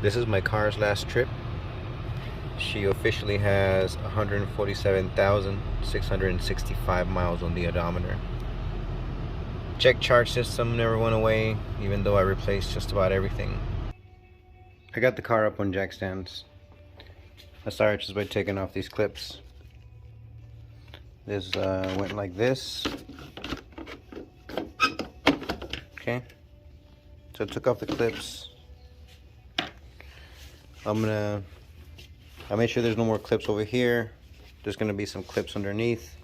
This is my car's last trip. She officially has 147,665 miles on the odometer. Check charge system never went away, even though I replaced just about everything. I got the car up on jack stands. I started just by taking off these clips. This went like this. Okay. So I took off the clips. I made sure there's no more clips over here. There's gonna be some clips underneath.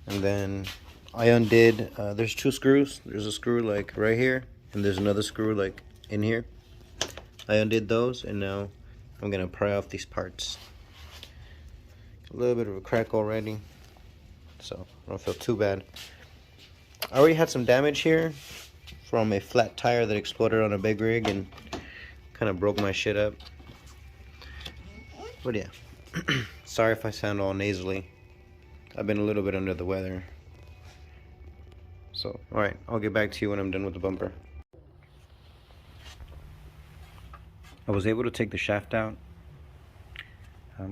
And then I undid, there's two screws. There's a screw like right here, and there's another screw like in here. I undid those, and now I'm gonna pry off these parts. A little bit of a crack already, so I don't feel too bad. I already had some damage here from a flat tire that exploded on a big rig and kind of broke my shit up. But yeah, sorry if I sound all nasally. I've been a little bit under the weather. So, alright, I'll get back to you when I'm done with the bumper. I was able to take the shaft out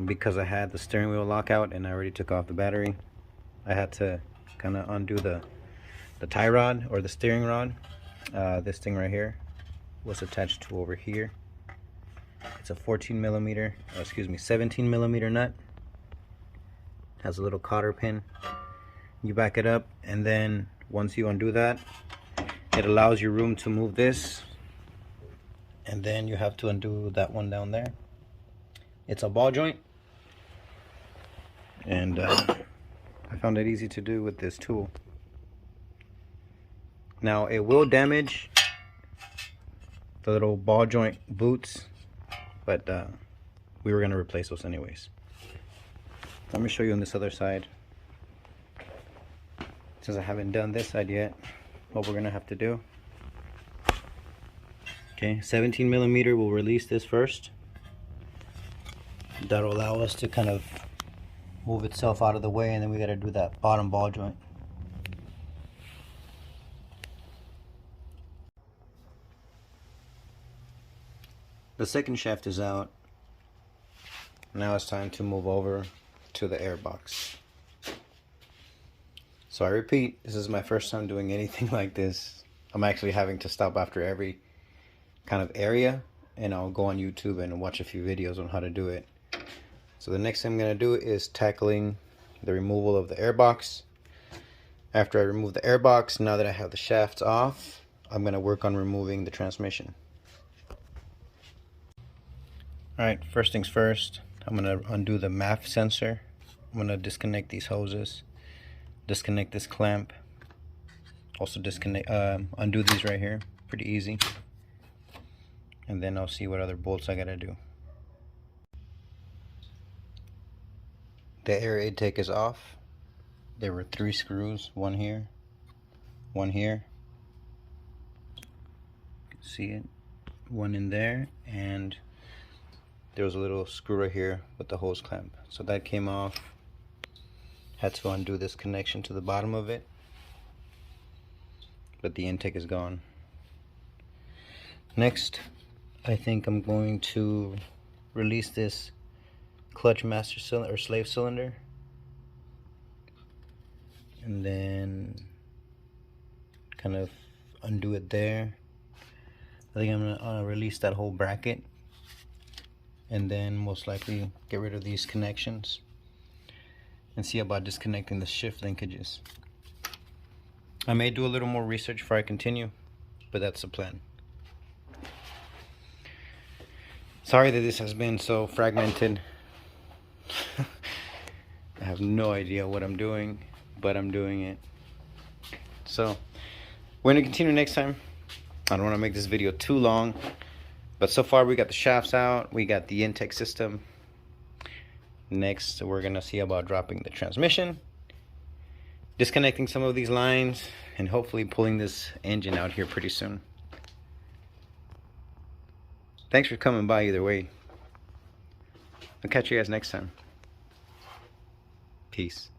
because I had the steering wheel lockout and I already took off the battery. I had to kind of undo the tie rod or the steering rod. This thing right here was attached to over here. It's a 17 millimeter nut. Has a little cotter pin. You back it up, and then once you undo that, it allows you room to move this, and then you have to undo that one down there. It's a ball joint, and I found it easy to do with this tool. Now it will damage the little ball joint boots, but we were going to replace those anyways. Let me show you on this other side. Since I haven't done this side yet, what we're going to have to do. Okay, 17 millimeter, we'll release this first. That'll allow us to kind of move itself out of the way, and then we got to do that bottom ball joint. The second shaft is out. Now it's time to move over to the air box. So I repeat, this is my first time doing anything like this. I'm actually having to stop after every kind of area, and I'll go on YouTube and watch a few videos on how to do it. So the next thing I'm going to do is tackling the removal of the air box. After I remove the air box, now that I have the shafts off, I'm going to work on removing the transmission. Alright, first things first, I'm going to undo the MAF sensor. I'm going to disconnect these hoses, disconnect this clamp, also undo these right here, pretty easy. And then I'll see what other bolts I got to do. The air intake is off. There were 3 screws, one here, one here. You can see it, one in there, and there was a little screw right here with the hose clamp. So that came off. Had to undo this connection to the bottom of it, but the intake is gone. Next, I think I'm going to release this clutch master cylinder or slave cylinder, and then kind of undo it there. I think I'm gonna release that whole bracket, and then most likely get rid of these connections and see about disconnecting the shift linkages. I may do a little more research before I continue, but that's the plan. Sorry that this has been so fragmented. I have no idea what I'm doing, but I'm doing it. So we're gonna continue next time. I don't want to make this video too long, but so far we got the shafts out, we got the intake system. Next we're gonna see about dropping the transmission, disconnecting some of these lines, and hopefully pulling this engine out here pretty soon. Thanks for coming by either way. I'll catch you guys next time. Peace.